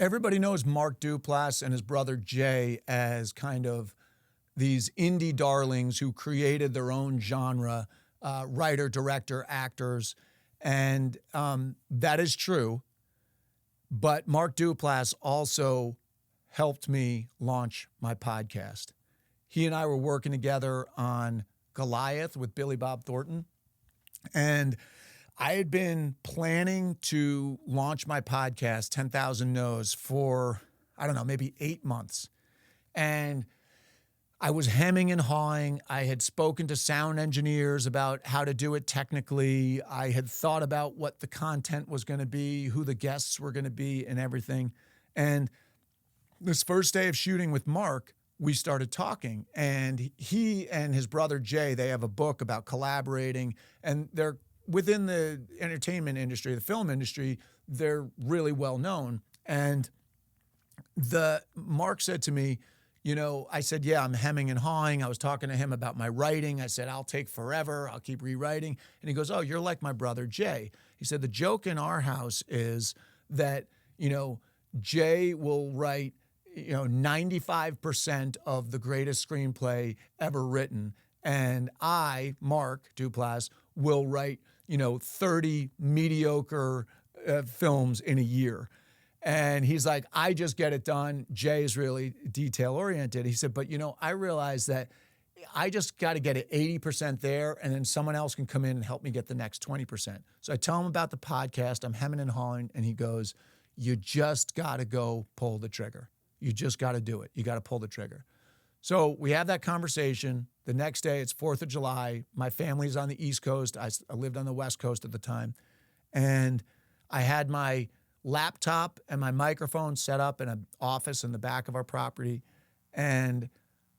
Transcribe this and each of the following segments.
Everybody knows Mark Duplass and his brother Jay as kind of these indie darlings who created their own genre, writer, director, actors. And that is true. But Mark Duplass also helped me launch my podcast. He and I were working together on Goliath with Billy Bob Thornton. And I had been planning to launch my podcast, 10,000 No's, for, I don't know, maybe 8 months. And I was hemming and hawing. I had spoken to sound engineers about how to do it technically. I had thought about what the content was going to be, who the guests were going to be, and everything. And this first day of shooting with Mark, we started talking. And he and his brother Jay, they have a book about collaborating, and they're within the entertainment industry, the film industry, they're really well known. And Mark said to me, I said, yeah, I'm hemming and hawing. I was talking to him about my writing. I said, I'll take forever. I'll keep rewriting. And he goes, oh, you're like my brother Jay. He said, the joke in our house is that, Jay will write, 95% of the greatest screenplay ever written. And I, Mark Duplass, will write, 30 mediocre films in a year. And he's like, I just get it done. Jay is really detail oriented. He said, but I realize that I just got to get it 80% there, and then someone else can come in and help me get the next 20%. So I tell him about the podcast. I'm hemming and hawing, and he goes, you just got to go pull the trigger. You just got to do it. You got to pull the trigger. So we have that conversation. The next day, it's 4th of July. My family's on the East Coast. I lived on the West Coast at the time. And I had my laptop and my microphone set up in an office in the back of our property. And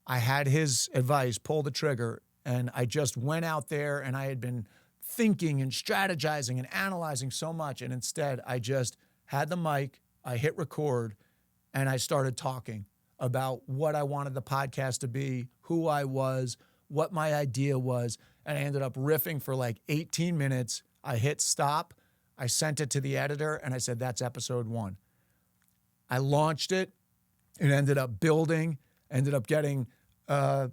I had his advice, pull the trigger. And I just went out there, and I had been thinking and strategizing and analyzing so much. And instead, I just had the mic, I hit record, and I started talking about what I wanted the podcast to be, who I was, what my idea was. And I ended up riffing for like 18 minutes. I hit stop. I sent it to the editor, and I said, that's episode 1. I launched it. It ended up building, ended up getting a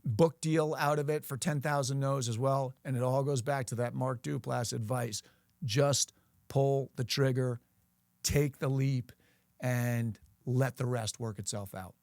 book deal out of it for 10,000 No's as well. And it all goes back to that Mark Duplass advice. Just pull the trigger, take the leap, and let the rest work itself out.